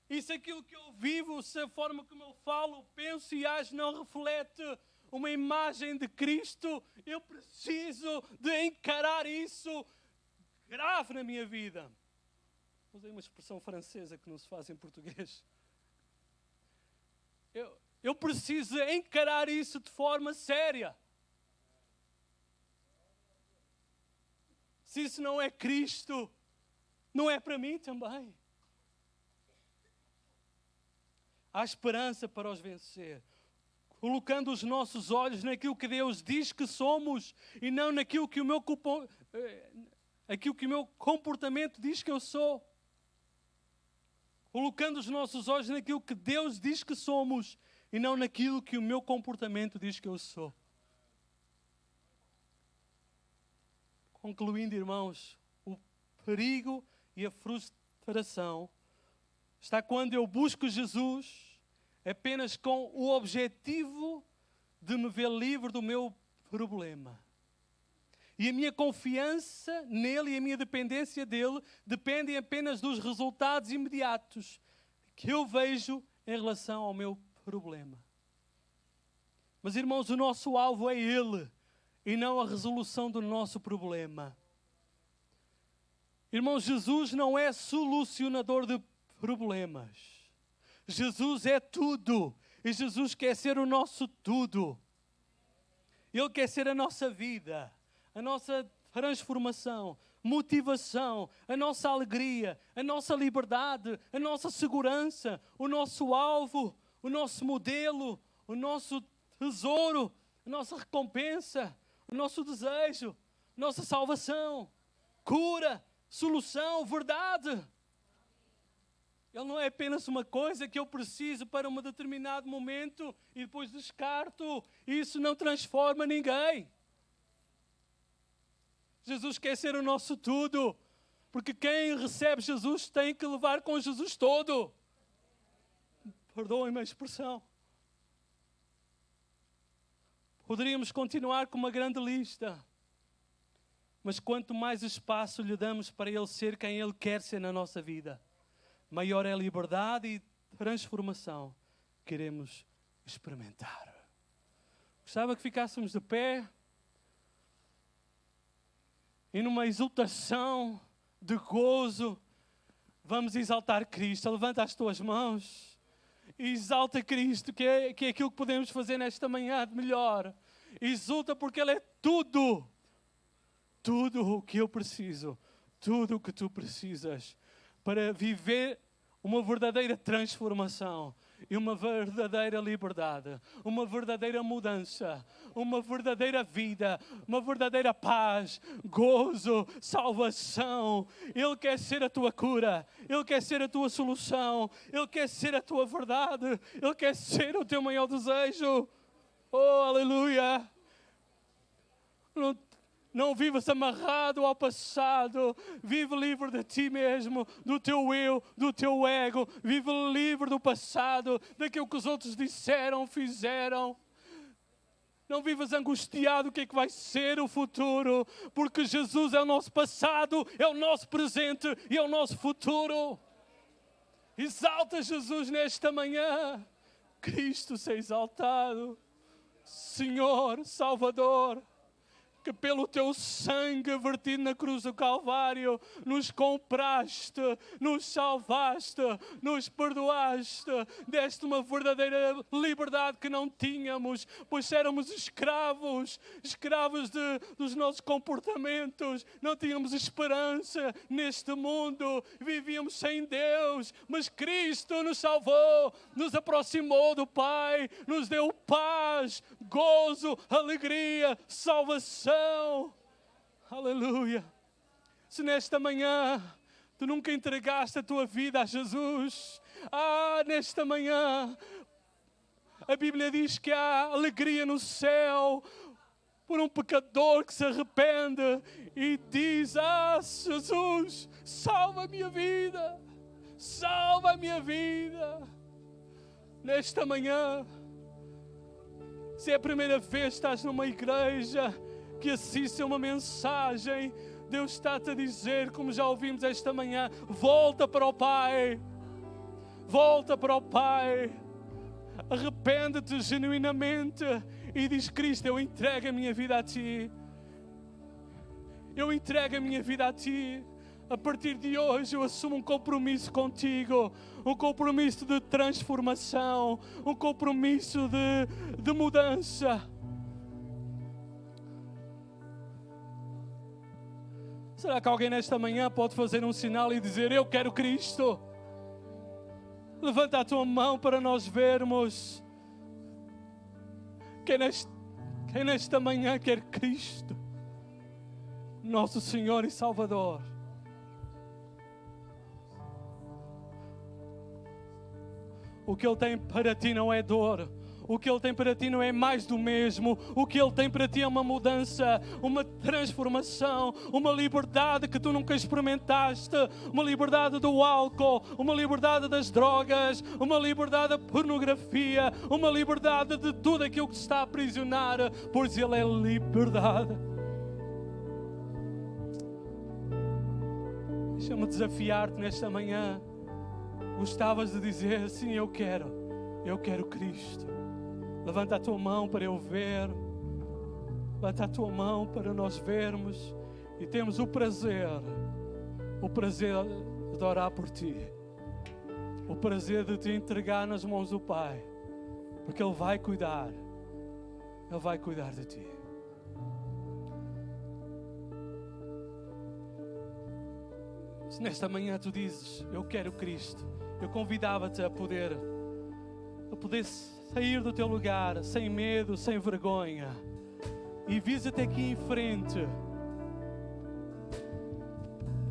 E se aquilo que eu vivo, se a forma como eu falo, penso e ajo não reflete uma imagem de Cristo, eu preciso de encarar isso grave na minha vida. Usei uma expressão francesa que não se faz em português. Eu preciso encarar isso de forma séria. Se isso não é Cristo, não é para mim também. Há esperança para os vencer. Colocando os nossos olhos naquilo que Deus diz que somos e não naquilo que o meu comportamento diz que eu sou. Colocando os nossos olhos naquilo que Deus diz que somos e não naquilo que o meu comportamento diz que eu sou. Concluindo, irmãos, o perigo e a frustração está quando eu busco Jesus apenas com o objetivo de me ver livre do meu problema. E a minha confiança nele e a minha dependência dele dependem apenas dos resultados imediatos que eu vejo em relação ao meu problema. Mas, irmãos, o nosso alvo é ele e não a resolução do nosso problema. Irmãos, Jesus não é solucionador de problemas. Jesus é tudo. E Jesus quer ser o nosso tudo. Ele quer ser a nossa vida, a nossa transformação, motivação, a nossa alegria, a nossa liberdade, a nossa segurança, o nosso alvo, o nosso modelo, o nosso tesouro, a nossa recompensa, o nosso desejo, nossa salvação, cura, solução, verdade. Ele não é apenas uma coisa que eu preciso para um determinado momento e depois descarto. Isso não transforma ninguém. Jesus quer ser o nosso tudo. Porque quem recebe Jesus tem que levar com Jesus todo. Perdoem-me a expressão. Poderíamos continuar com uma grande lista. Mas quanto mais espaço lhe damos para Ele ser quem Ele quer ser na nossa vida, maior é a liberdade e transformação que iremos experimentar. Gostava que ficássemos de pé e numa exultação de gozo vamos exaltar Cristo. Levanta as tuas mãos e exalta Cristo, que é aquilo que podemos fazer nesta manhã de melhor. Exulta porque Ele é tudo. Tudo o que eu preciso, tudo o que tu precisas para viver uma verdadeira transformação e uma verdadeira liberdade, uma verdadeira mudança, uma verdadeira vida, uma verdadeira paz, gozo, salvação. Ele quer ser a tua cura, Ele quer ser a tua solução, Ele quer ser a tua verdade, Ele quer ser o teu maior desejo. Oh, aleluia! Não vivas amarrado ao passado. Vive livre de ti mesmo, do teu eu, do teu ego. Vive livre do passado, daquilo que os outros disseram, fizeram. Não vivas angustiado o que é que vai ser o futuro, porque Jesus é o nosso passado, é o nosso presente e é o nosso futuro. Exalta Jesus nesta manhã. Cristo seja exaltado. Senhor, Salvador, que pelo teu sangue vertido na cruz do Calvário nos compraste, nos salvaste, nos perdoaste, deste uma verdadeira liberdade que não tínhamos, pois éramos escravos dos nossos comportamentos, não tínhamos esperança neste mundo, vivíamos sem Deus, mas Cristo nos salvou, nos aproximou do Pai, nos deu paz, gozo, alegria, salvação. Aleluia. Se nesta manhã tu nunca entregaste a tua vida a Jesus, nesta manhã a Bíblia diz que há alegria no céu por um pecador que se arrepende e diz: Jesus, salva a minha vida, salva a minha vida. Nesta manhã, se é a primeira vez que estás numa igreja que assiste a uma mensagem, Deus está-te a dizer, como já ouvimos esta manhã: volta para o Pai, volta para o Pai, arrepende-te genuinamente e diz: Cristo, eu entrego a minha vida a Ti, eu entrego a minha vida a Ti. A partir de hoje eu assumo um compromisso contigo, um compromisso de transformação, um compromisso de mudança. Será que alguém nesta manhã pode fazer um sinal e dizer: eu quero Cristo? Levanta a tua mão para nós vermos. Quem nesta manhã quer Cristo, nosso Senhor e Salvador? O que Ele tem para ti não é dor. O que Ele tem para ti não é mais do mesmo. O que Ele tem para ti é uma mudança, uma transformação, uma liberdade que tu nunca experimentaste, uma liberdade do álcool, uma liberdade das drogas, uma liberdade da pornografia, uma liberdade de tudo aquilo que te está a aprisionar, pois Ele é liberdade. Deixa-me desafiar-te nesta manhã. Gostavas de dizer: sim, eu quero Cristo. Levanta a tua mão para eu ver. Levanta a tua mão para nós vermos. E temos o prazer de orar por ti. O prazer de te entregar nas mãos do Pai. Porque Ele vai cuidar. Ele vai cuidar de ti. Se nesta manhã tu dizes: eu quero Cristo, eu convidava-te a poder sair do teu lugar sem medo, sem vergonha, e vires até aqui em frente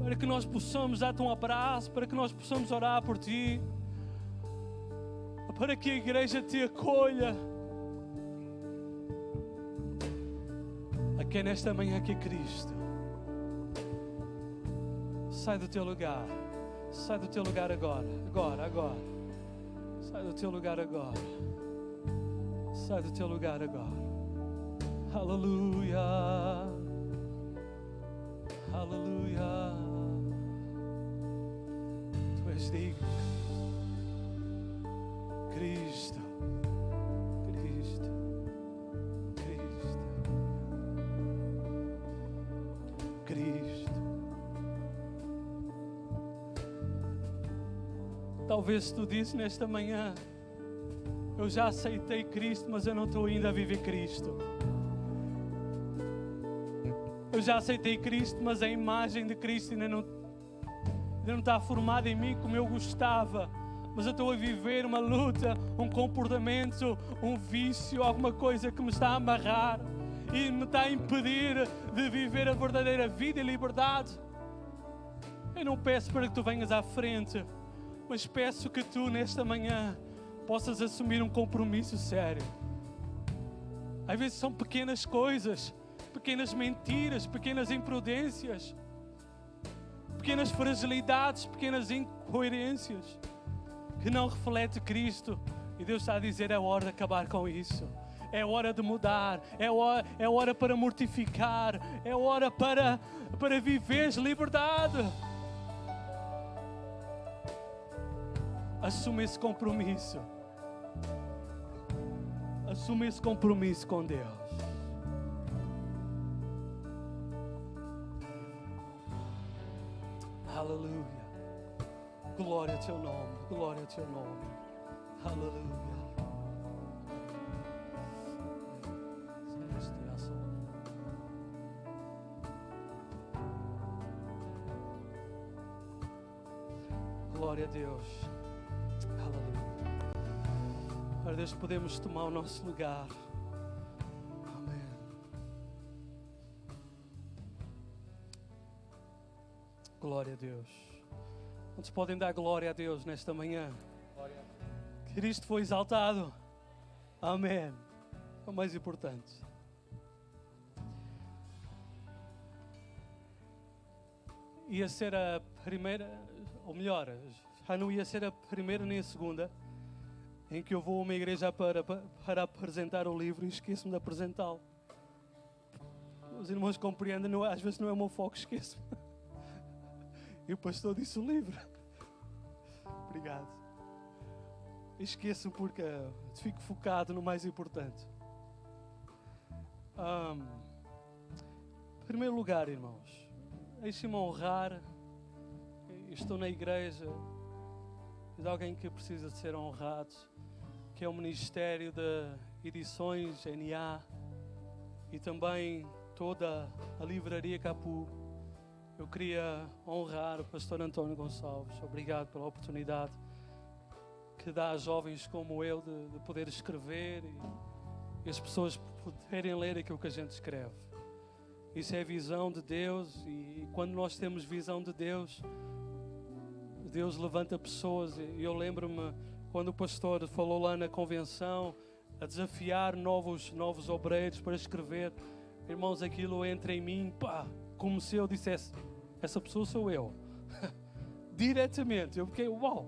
para que nós possamos dar-te um abraço, para que nós possamos orar por Ti, para que a igreja Te acolha. Aqui é nesta manhã que Cristo, sai do Teu lugar, sai do Teu lugar agora, sai do Teu lugar agora, sai do Teu lugar agora. Aleluia, aleluia. Tu és digno, Cristo, Cristo, Cristo, Cristo. Talvez tu disse nesta manhã: eu já aceitei Cristo, mas eu não estou ainda a viver Cristo. Eu já aceitei Cristo, mas a imagem de Cristo ainda não está formada em mim como eu gostava. Mas eu estou a viver uma luta, um comportamento, um vício, alguma coisa que me está a amarrar e me está a impedir de viver a verdadeira vida e liberdade. Eu não peço para que tu venhas à frente, mas peço que tu, nesta manhã, possas assumir um compromisso sério. Às vezes são pequenas coisas, pequenas mentiras, pequenas imprudências, pequenas fragilidades, pequenas incoerências que não refletem Cristo. E Deus está a dizer: é hora de acabar com isso. É hora de mudar, é hora para mortificar, é hora para viveres liberdade. Assume esse compromisso. Assume esse compromisso com Deus. Aleluia. Glória ao Teu nome, glória ao Teu nome. Aleluia. Glória a Deus. Aleluia. Para Deus, podemos tomar o nosso lugar. Amém. Glória a Deus. Quantos podem dar glória a Deus nesta manhã? Cristo foi exaltado. Amém. É o mais importante. Ia ser a primeira, ou melhor, já não ia ser a primeira nem a segunda, em que eu vou a uma igreja para apresentar o livro e esqueço-me de apresentá-lo. Os irmãos compreendem, às vezes não é o meu foco, esqueço-me. E o pastor disse o livro. Obrigado. Esqueço porque fico focado no mais importante. Em primeiro lugar, irmãos, deixem-me honrar. Estou na igreja de alguém que precisa de ser honrado, que é o Ministério de Edições NA e também toda a livraria Capu. Eu queria honrar o pastor António Gonçalves. Obrigado pela oportunidade que dá a jovens como eu de poder escrever e as pessoas poderem ler aquilo que a gente escreve. Isso é visão de Deus, e quando nós temos visão de Deus, Deus levanta pessoas. E eu lembro-me quando o pastor falou lá na convenção a desafiar novos obreiros para escrever. Irmãos, aquilo entra em mim, como se eu dissesse: essa pessoa sou eu. Diretamente. Eu fiquei: uau,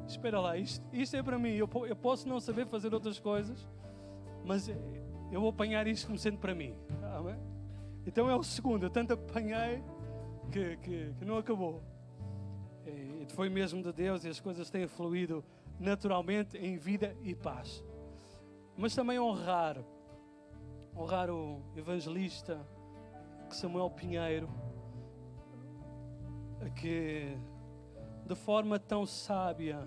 espera lá, isto é para mim. Eu posso não saber fazer outras coisas, mas eu vou apanhar isto como sendo para mim. Amém? Então é o segundo. Eu tanto apanhei que não acabou. E foi mesmo de Deus, e as coisas têm fluído naturalmente em vida e paz. Mas também honrar o evangelista Samuel Pinheiro, que de forma tão sábia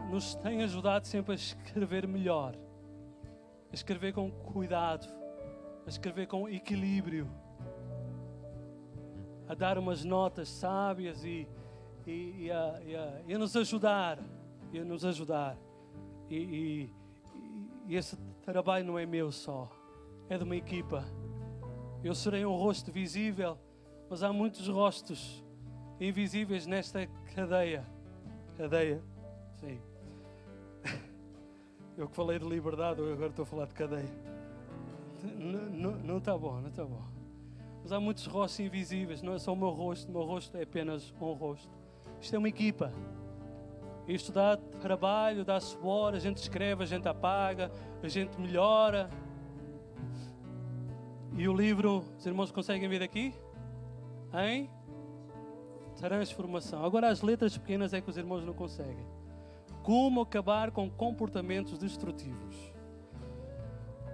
nos tem ajudado sempre a escrever melhor, a escrever com cuidado, a escrever com equilíbrio, a dar umas notas sábias e a nos ajudar, e esse trabalho não é meu só, é de uma equipa. Eu serei um rosto visível, mas há muitos rostos invisíveis nesta cadeia. Cadeia, sim. Eu que falei de liberdade, eu agora estou a falar de cadeia. Não está bom, não está bom. Mas há muitos rostos invisíveis, não é só o meu rosto é apenas um rosto. Isto é uma equipa. Isto dá trabalho, dá suor, a gente escreve, a gente apaga, a gente melhora. E o livro, os irmãos conseguem ver daqui? Em transformação. Agora as letras pequenas é que os irmãos não conseguem. Como acabar com comportamentos destrutivos.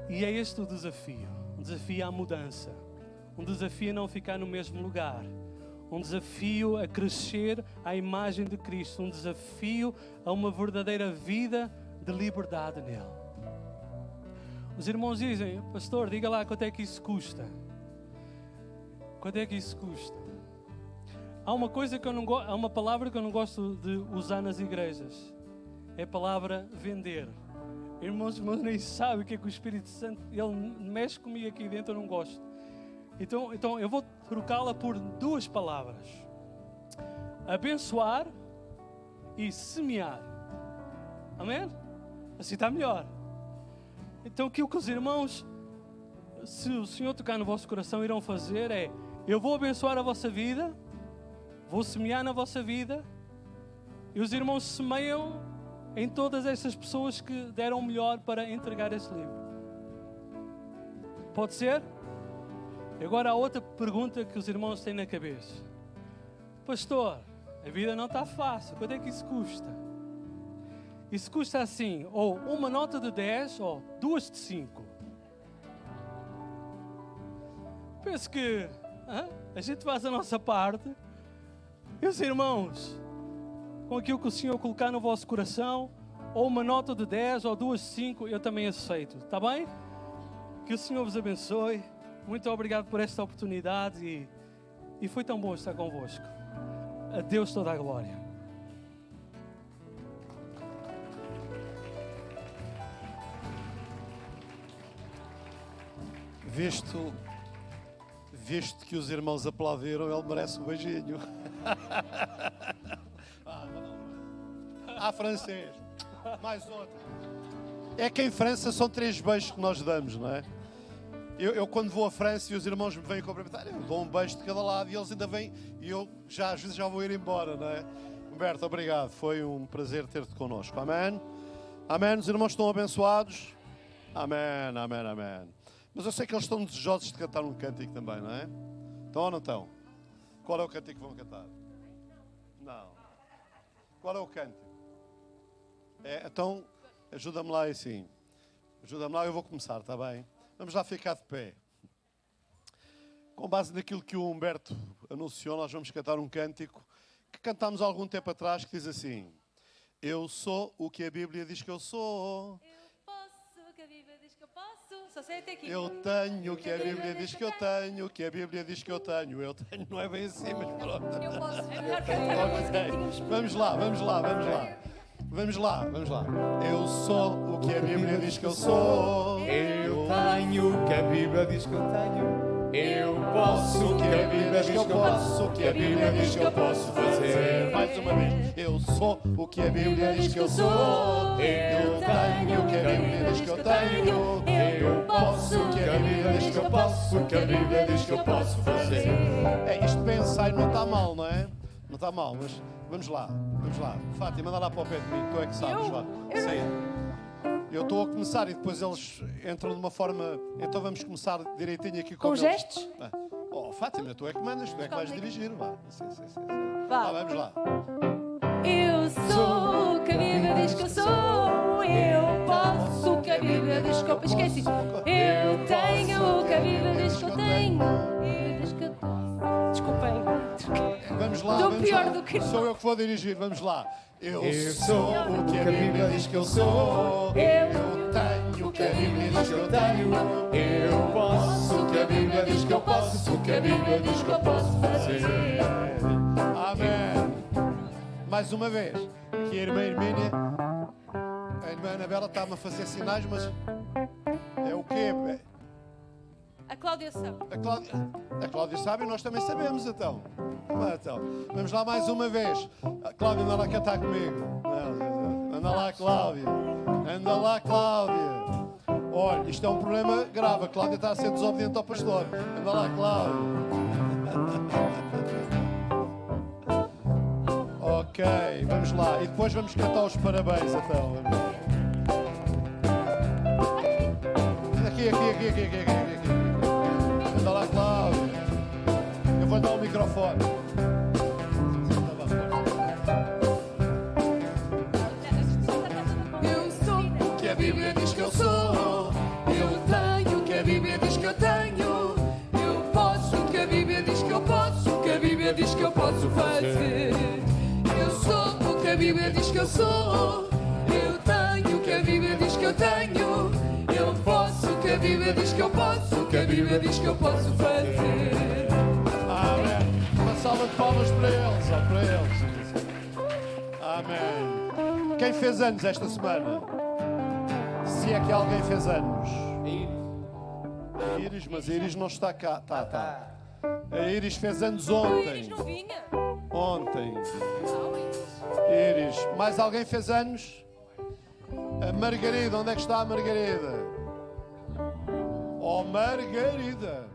E é este o desafio. Um desafio à mudança. Um desafio a não ficar no mesmo lugar. Um desafio a crescer à imagem de Cristo. Um desafio a uma verdadeira vida de liberdade nele. Os irmãos dizem, pastor, diga lá quanto é que isso custa. Quanto é que isso custa? Há uma coisa que eu não há uma palavra que eu não gosto de usar nas igrejas. É a palavra vender. Irmãos nem sabem o que é que o Espírito Santo, ele mexe comigo aqui dentro, eu não gosto. Então eu vou trocá-la por duas palavras. Abençoar e semear. Amém? Assim está melhor. Então aquilo que os irmãos, se o Senhor tocar no vosso coração, irão fazer é: eu vou abençoar a vossa vida, vou semear na vossa vida, e os irmãos semeiam em todas estas pessoas que deram o melhor para entregar esse livro. Pode ser? Agora há outra pergunta que os irmãos têm na cabeça. Pastor, a vida não está fácil, quanto é que isso custa? Isso custa assim, ou uma nota de 10 ou 2 de 5. Penso que a gente faz a nossa parte. E os irmãos, com aquilo que o Senhor colocar no vosso coração, ou uma nota de 10 ou 2 de 5, eu também aceito. Está bem? Que o Senhor vos abençoe. Muito obrigado por esta oportunidade e foi tão bom estar convosco. A Deus toda a glória. Visto que os irmãos aplaudiram, ele merece um beijinho. Francês. Mais outro. É que em França são 3 beijos que nós damos, não é? Eu quando vou à França e os irmãos me vêm cumprimentar, eu dou um beijo de cada lado e eles ainda vêm e eu às vezes já vou ir embora, não é? Humberto, obrigado. Foi um prazer ter-te connosco. Amém? Amém. Os irmãos estão abençoados? Amém, amém, amém. Mas eu sei que eles estão desejosos de cantar um cântico também, não é? Estão ou não estão? Qual é o cântico que vão cantar? Não. Qual é o cântico? Então, ajuda-me lá assim. Ajuda-me lá, eu vou começar, está bem? Vamos lá ficar de pé. Com base naquilo que o Humberto anunciou, nós vamos cantar um cântico que cantámos há algum tempo atrás, que diz assim: eu sou o que a Bíblia diz que eu sou. Eu posso o que a Bíblia diz que eu posso. Só sei até aqui. Eu tenho o que a Bíblia diz que eu tenho. O que a Bíblia diz que eu tenho. Eu tenho, não é bem assim, mas pronto. Eu posso. É melhor cantar a música que tínhamos. Vamos lá. Eu sou o que a Bíblia diz que eu sou. Eu tenho o que a Bíblia diz que eu tenho. Eu posso o que a Bíblia diz que eu posso. O que a Bíblia diz que eu posso fazer. Mais uma vez. Eu sou o que a Bíblia diz que eu sou. Eu tenho o que a Bíblia diz que eu tenho. Eu posso o que a Bíblia diz que eu posso. O que a Bíblia diz que eu posso fazer. Isto pensar não está mal, não é? Não está mal, mas vamos lá. Fátima, anda lá para o pé de mim, tu é que sabes, vá. Sim. Eu estou a começar e depois eles entram de uma forma. Então vamos começar direitinho aqui Com eles. gestos? Fátima, tu é que mandas, tu é que vais dirigir, vá. Sim. Vá. Vamos lá. Eu sou o que a Bíblia diz que eu sou. Eu posso o que a Bíblia diz que eu posso. Esqueci. Eu tenho o que a Bíblia diz que eu tenho. Desculpem. Vamos lá. Estou Vamos pior lá. do que- Sou eu que vou dirigir, vamos lá. Eu Eu sou o que a Bíblia diz que eu sou. Eu tenho o que a Bíblia diz que eu tenho. Eu posso o que a Bíblia diz que eu posso. O que a Bíblia diz que eu posso fazer. Amém. Mais uma vez. Aqui a irmã Hermínia. A irmã Anabela está-me a fazer sinais, mas é o quê? A Cláudia sabe. A Cláudia sabe e nós também sabemos, então. Então, vamos lá mais uma vez. Cláudia, anda lá cantar comigo. Anda lá, Cláudia. Anda lá, Cláudia. Olha, isto é um problema grave. A Cláudia está a ser desobediente ao pastor. Anda lá, Cláudia. Ok, vamos lá. E depois vamos cantar os parabéns, então. Aqui. Anda lá, Cláudia. Eu vou dar o microfone. Eu sou o que a Bíblia diz que eu sou. Eu tenho o que a Bíblia diz que eu tenho. Eu posso o que a Bíblia diz que eu posso. O que a Bíblia diz que eu posso fazer. Eu sou o que a Bíblia diz que eu sou. Eu tenho o que a Bíblia diz que eu tenho. Eu posso o que a Bíblia diz que eu posso. O que a Bíblia diz que eu posso fazer. Amém. Uma salva de palmas para eles, ó, para eles. Amém. Quem fez anos esta semana? Se é que alguém fez anos. A Iris, mas a Iris não está cá. Tá. A Iris fez anos O ontem. Iris não vinha. Ontem. Iris. Mais alguém fez anos? A Margarida. Onde é que está a Margarida? Oh, Margarida.